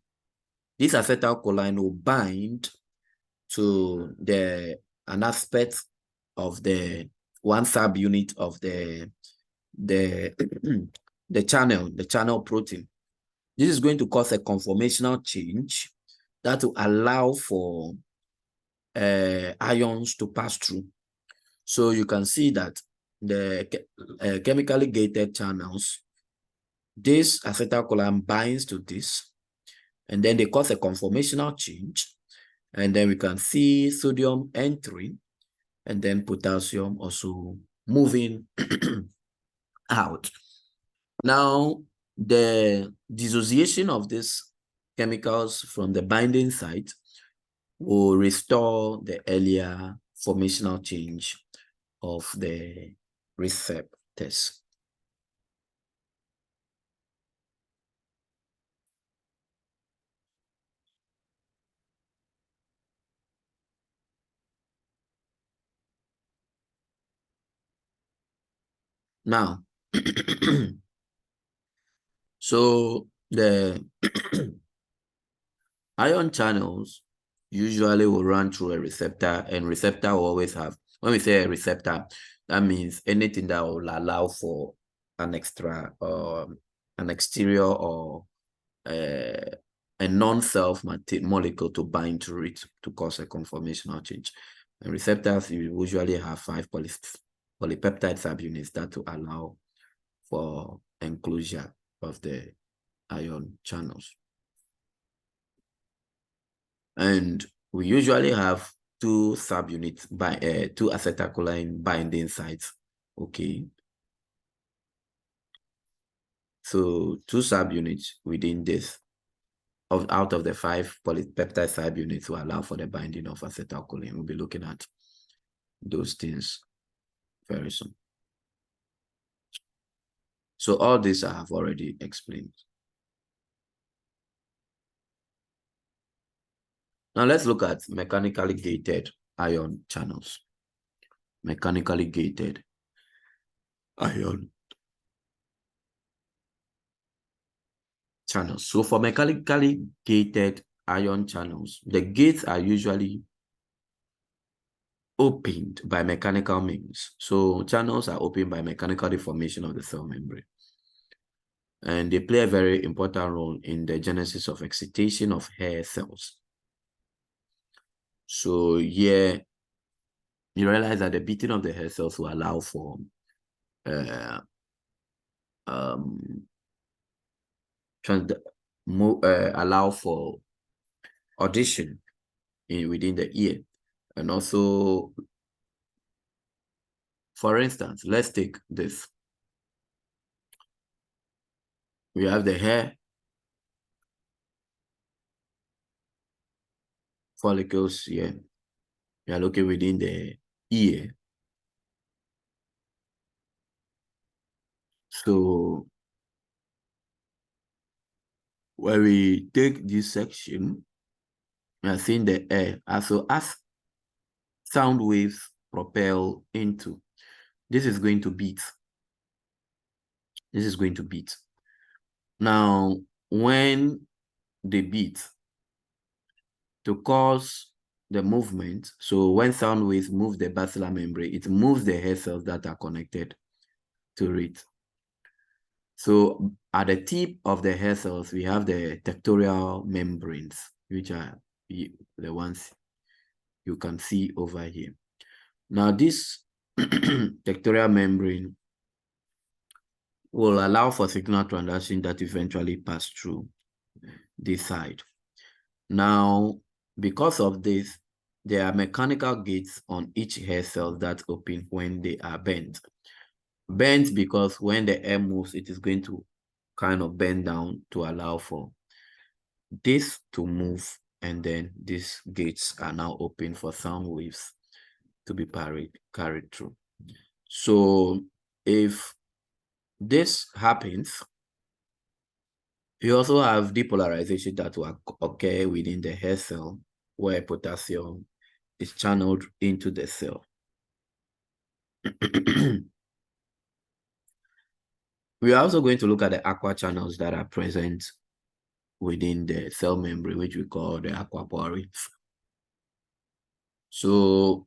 This acetylcholine will bind to an aspect of the one subunit of the the channel protein. This is going to cause a conformational change that will allow for ions to pass through. So you can see that the chemically gated channels, this acetylcholine binds to this, and then they cause a conformational change. And then we can see sodium entering, and then potassium also moving out. Now, the dissociation of these chemicals from the binding site will restore the earlier formational change of the receptors. Now, so the ion channels usually will run through a receptor, and receptor will always have, when we say a receptor, that means anything that will allow for an exterior or a non-self molecule to bind to it to cause a conformational change. And receptors usually have 5 polypeptide subunits that will allow for enclosure of the ion channels. And we usually have 2 subunits by 2 acetylcholine binding sites. Okay. So 2 subunits within this out of the 5 polypeptide subunits will allow for the binding of acetylcholine. We'll be looking at those things very soon. So all this I have already explained. Now let's look at mechanically gated ion channels. Mechanically gated ion channels. So for mechanically gated ion channels, the gates are usually opened by mechanical means. So channels are opened by mechanical deformation of the cell membrane. And they play a very important role in the genesis of excitation of hair cells. So here, you realize that the beating of the hair cells will allow for allow for audition within the ear. And also, for instance, let's take this. We have the hair follicles here. We are looking within the ear. So when we take this section, we are seeing the air. So as sound waves propel into, this is going to beat. This is going to beat. Now, when they beat, to cause the movement, so when sound waves move the basilar membrane, it moves the hair cells that are connected to it. So at the tip of the hair cells, we have the tectorial membranes, which are the ones you can see over here. Now this tectorial membrane will allow for signal transduction that eventually pass through this side. Now, because of this, there are mechanical gates on each hair cell that open when they are bent. Bent because when the air moves, it is going to kind of bend down to allow for this to move, and then these gates are now open for sound waves to be carried through. So if this happens, you also have depolarization that will occur within the hair cell where potassium is channeled into the cell. We are also going to look at the aqua channels that are present within the cell membrane, which we call the aquaporins. So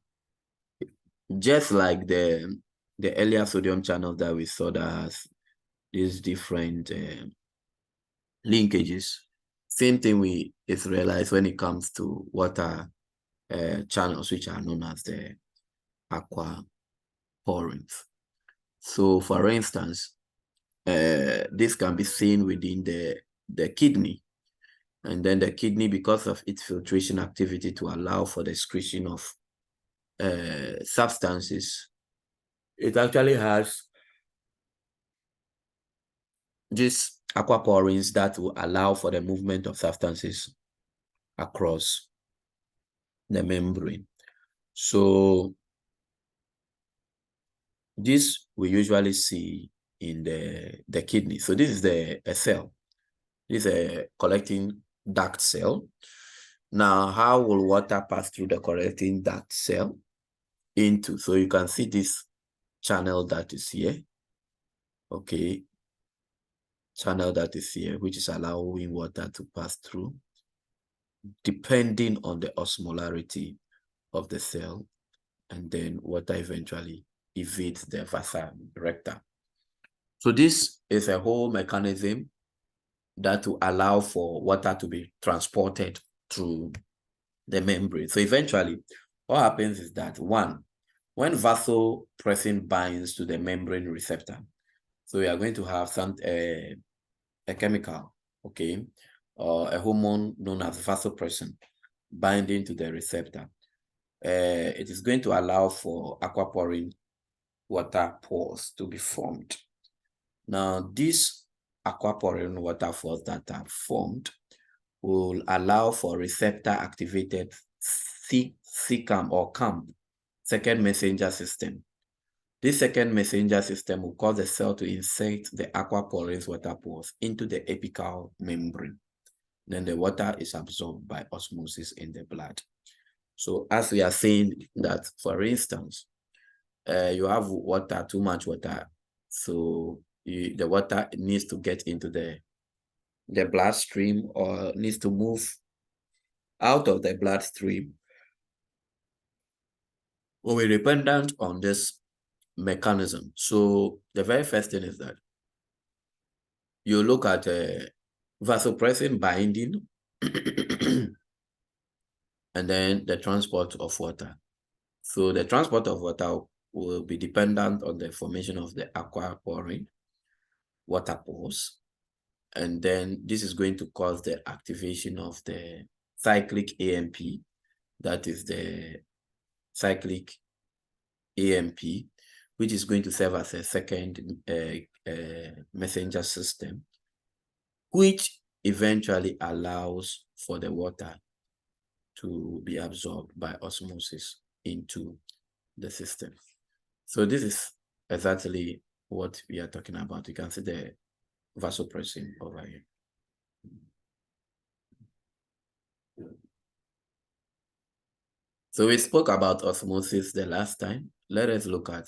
just like the earlier sodium channels that we saw that has these different linkages, same thing is realized when it comes to water channels, which are known as the aquaporins. So for instance, this can be seen within the kidney. And then the kidney, because of its filtration activity to allow for the excretion of substances, it actually has these aquaporins that will allow for the movement of substances across the membrane. So this we usually see in the kidney. So this is a cell. This is a collecting duct cell. Now, how will water pass through the collecting duct cell into? So you can see this channel that is here. Okay. Channel that is here, which is allowing water to pass through, depending on the osmolarity of the cell, and then water eventually evades the vasa recta. So this is a whole mechanism that will allow for water to be transported through the membrane. So eventually, what happens is that one, when vasopressin binds to the membrane receptor, so we are going to have a chemical, okay, or a hormone known as vasopressin binding to the receptor. It is going to allow for aquaporin water pores to be formed. Now, these aquaporin water pores that are formed will allow for receptor-activated CCAM or CAM, second messenger system. This second messenger system will cause the cell to insert the aquaporins water pores into the apical membrane. Then the water is absorbed by osmosis in the blood. So as we are saying that, for instance, you have water, too much water, so the water needs to get into the bloodstream or needs to move out of the bloodstream. Well, we're dependent on this mechanism. So the very first thing is that you look at vasopressin binding and then the transport of water. So the transport of water will be dependent on the formation of the aquaporin water pores. And then this is going to cause the activation of the cyclic AMP, that is the cyclic AMP, which is going to serve as a second messenger system, which eventually allows for the water to be absorbed by osmosis into the system. So this is exactly what we are talking about. You can see the vasopressin over here. So we spoke about osmosis the last time. Let us look at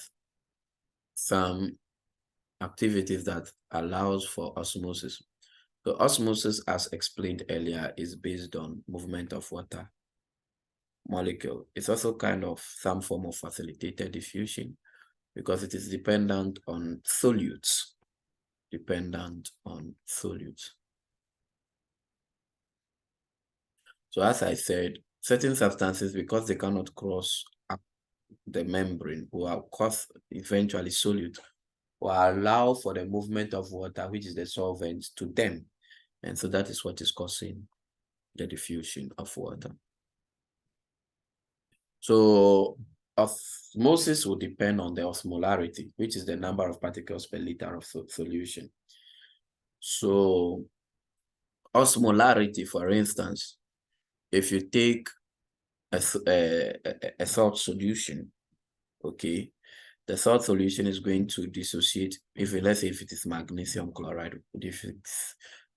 some activities that allows for osmosis. So osmosis, as explained earlier, is based on movement of water molecule. It's also kind of some form of facilitated diffusion because it is dependent on solutes. So as I said, certain substances, because they cannot cross up the membrane, will cause eventually solute, will allow for the movement of water, which is the solvent, to them. And so that is what is causing the diffusion of water. So osmosis will depend on the osmolarity, which is the number of particles per liter of solution. So osmolarity, for instance, if you take a salt solution, okay, the salt solution is going to dissociate, let's say if it is magnesium chloride,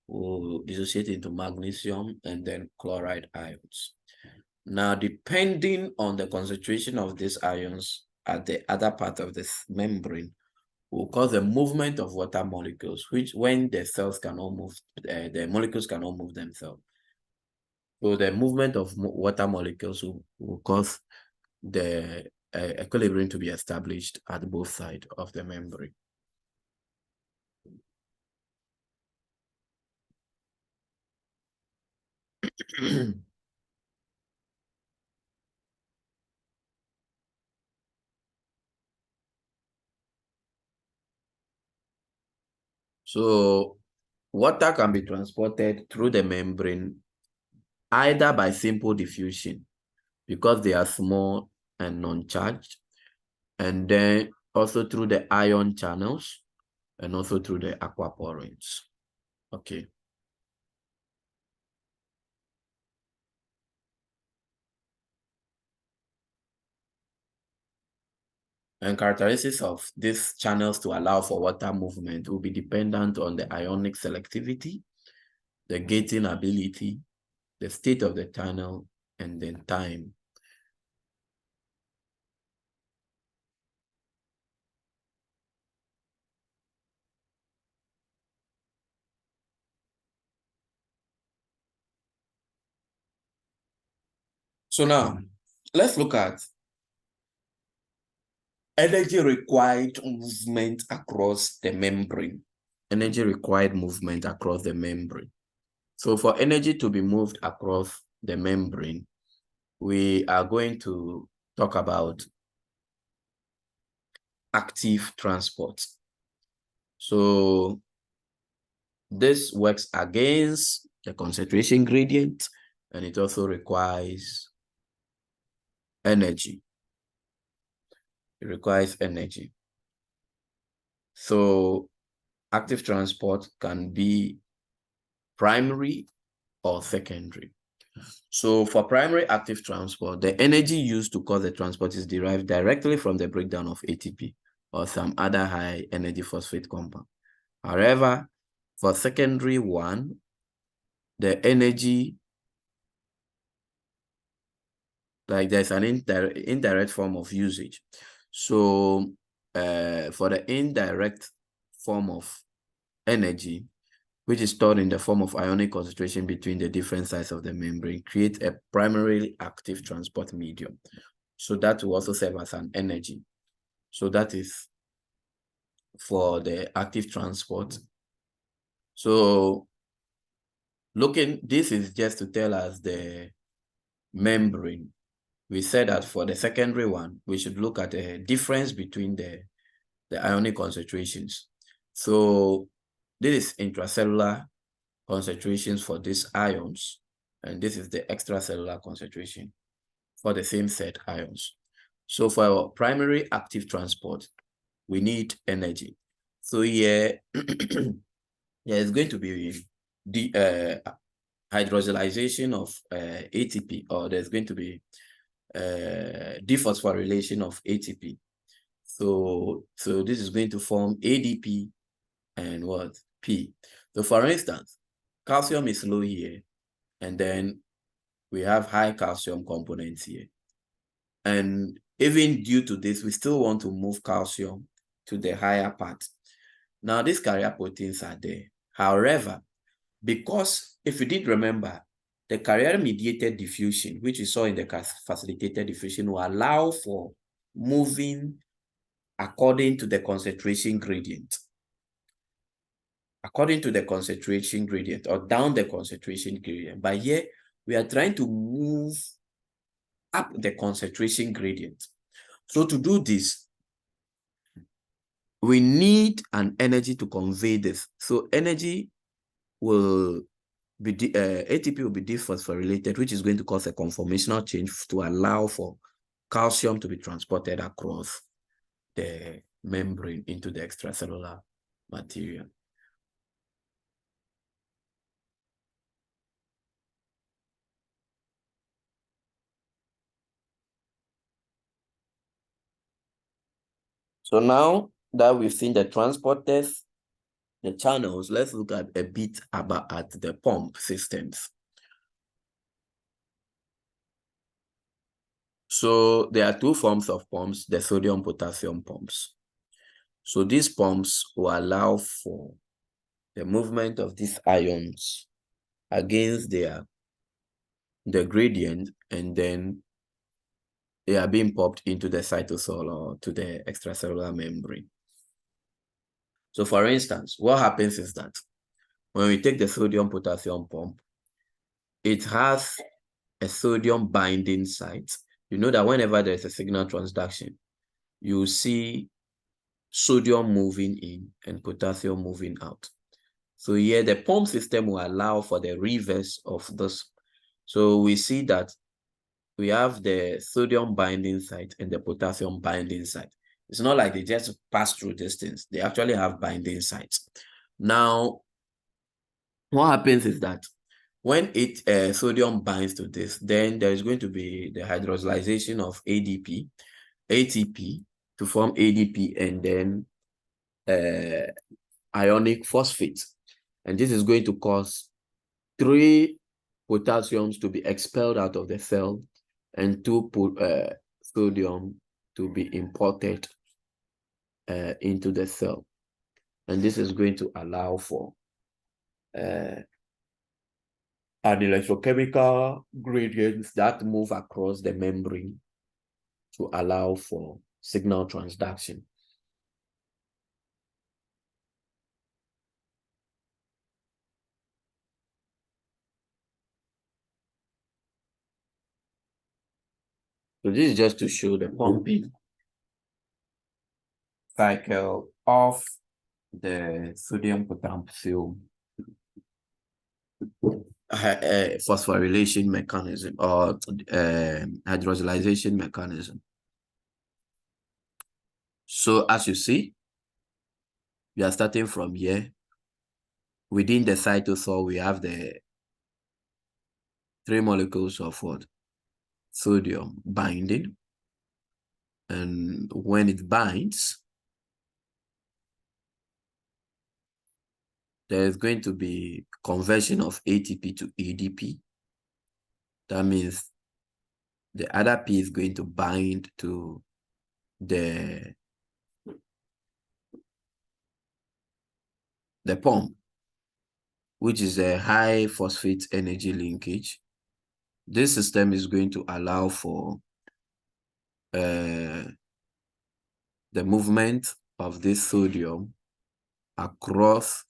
will dissociate into magnesium and then chloride ions. Now, depending on the concentration of these ions at the other part of this membrane, will cause a movement of water molecules, which when the cells cannot move, the molecules cannot move themselves. So the movement of water molecules will cause the equilibrium to be established at both sides of the membrane. So water can be transported through the membrane either by simple diffusion, because they are small and non-charged, and then also through the ion channels, and also through the aquaporins. Okay. And characteristics of these channels to allow for water movement will be dependent on the ionic selectivity, the gating ability, the state of the channel, and then time. So now, let's look at energy required movement across the membrane. Energy required movement across the membrane. So for energy to be moved across the membrane, we are going to talk about active transport. So this works against the concentration gradient, and it also requires energy. It requires energy. So active transport can be primary or secondary. So for primary active transport, the energy used to cause the transport is derived directly from the breakdown of ATP or some other high energy phosphate compound. However, for secondary one, the energy, like there's an indirect form of usage. So for the indirect form of energy, which is stored in the form of ionic concentration between the different sides of the membrane, create a primarily active transport medium. So that will also serve as an energy. So that is for the active transport. So this is just to tell us the membrane. We said that for the secondary one, we should look at the difference between the ionic concentrations. So this is intracellular concentrations for these ions, and this is the extracellular concentration for the same set ions. So for our primary active transport, we need energy. So here, it's going to be the hydrogenation of ATP, or there's going to be dephosphorylation of ATP. So this is going to form ADP and what? P. So for instance, calcium is low here, and then we have high calcium components here. And even due to this, we still want to move calcium to the higher part. Now, these carrier proteins are there. However, because if you did remember, the carrier-mediated diffusion, which we saw in the facilitated diffusion, will allow for moving according to the concentration gradient. According to the concentration gradient, or down the concentration gradient. But here, we are trying to move up the concentration gradient. So to do this, we need an energy to convey this. So energy will be, ATP will be dephosphorylated, which is going to cause a conformational change to allow for calcium to be transported across the membrane into the extracellular material. So now that we've seen the transporters, the channels, let's look at a bit about at the pump systems. So there are two forms of pumps, the sodium-potassium pumps. So these pumps will allow for the movement of these ions against the gradient, and then they are being pumped into the cytosol or to the extracellular membrane. So for instance, what happens is that when we take the sodium-potassium pump, it has a sodium binding site. You know that whenever there is a signal transduction, you see sodium moving in and potassium moving out. So here the pump system will allow for the reverse of this. So we see that we have the sodium binding site and the potassium binding site. It's not like they just pass through distance. They actually have binding sites. Now, what happens is that when sodium binds to this, then there is going to be the hydrolyzation of ATP to form ADP, and then ionic phosphate. And this is going to cause 3 potassiums to be expelled out of the cell and 2 sodium to be imported into the cell. And this is going to allow for an electrochemical gradients that move across the membrane to allow for signal transduction. So this is just to show the pumping cycle of the sodium potassium phosphorylation mechanism or hydrolyzation mechanism. So as you see, we are starting from here. Within the cytosol, we have the 3 molecules of what? Sodium binding. And when it binds, there is going to be conversion of ATP to ADP. That means the other P is going to bind to the pump, which is a high phosphate energy linkage. This system is going to allow for the movement of this sodium across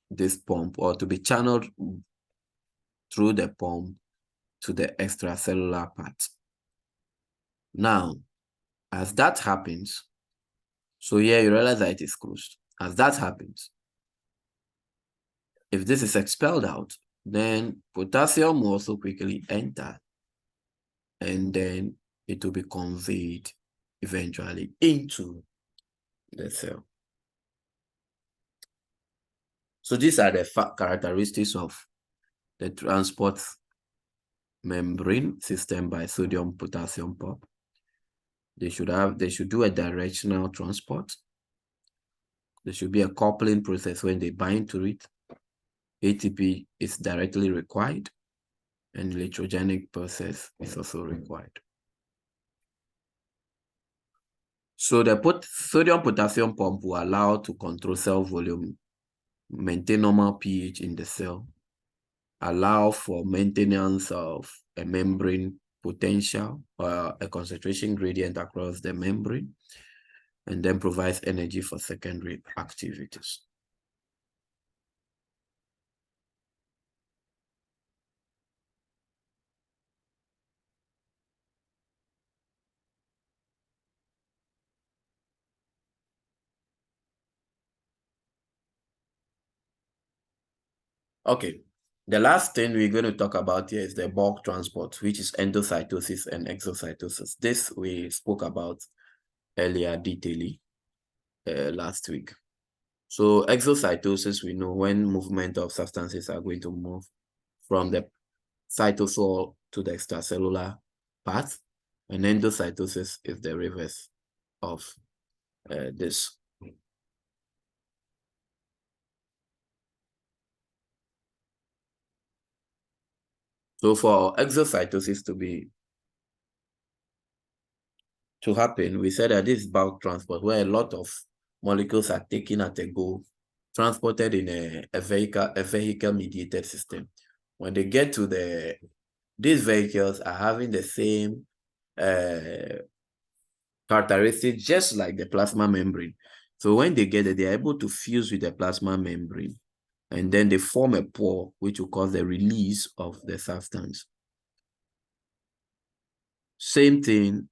this pump, or to be channeled through the pump to the extracellular part. Now, as that happens, so here you realize that it is closed. As that happens, if this is expelled out, then potassium will also quickly enter, and then it will be conveyed eventually into the cell. So these are the characteristics of the transport membrane system by sodium potassium pump. They should do a directional transport. There should be a coupling process when they bind to it. ATP is directly required, and electrogenic process is also required. So the sodium potassium pump will allow to control cell volume, maintain normal pH in the cell, allow for maintenance of a membrane potential or a concentration gradient across the membrane, and then provides energy for secondary activities. Okay, the last thing we're going to talk about here is the bulk transport, which is endocytosis and exocytosis. This we spoke about earlier detailedly last week. So exocytosis, we know when movement of substances are going to move from the cytosol to the extracellular part, and endocytosis is the reverse of this. So for exocytosis to be to happen, we said that this is bulk transport, where a lot of molecules are taken at a go, transported in a vehicle-mediated system. When they get to these vehicles are having the same characteristics, just like the plasma membrane. So when they get there, they are able to fuse with the plasma membrane, and then they form a pore, which will cause the release of the substance. Same thing,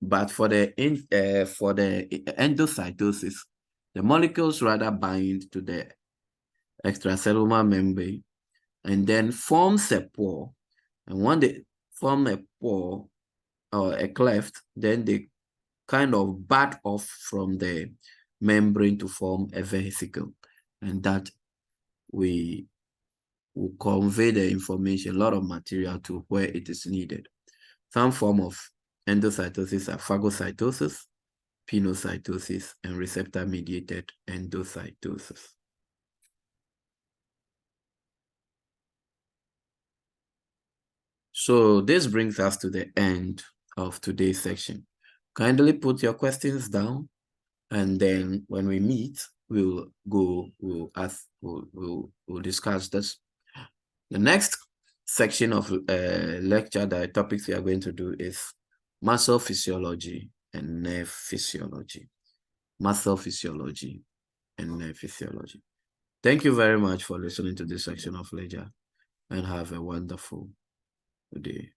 but for the endocytosis, the molecules rather bind to the extracellular membrane and then forms a pore. And when they form a pore or a cleft, then they kind of butt off from the membrane to form a vesicle, and that we will convey the information, a lot of material, to where it is needed. Some form of endocytosis are phagocytosis, pinocytosis, and receptor-mediated endocytosis. So this brings us to the end of today's section. Kindly put your questions down, and then when we meet, we'll discuss this. The next section of lecture, the topics we are going to do is muscle physiology and nerve physiology. Muscle physiology and nerve physiology. Thank you very much for listening to this section of lecture, and have a wonderful day.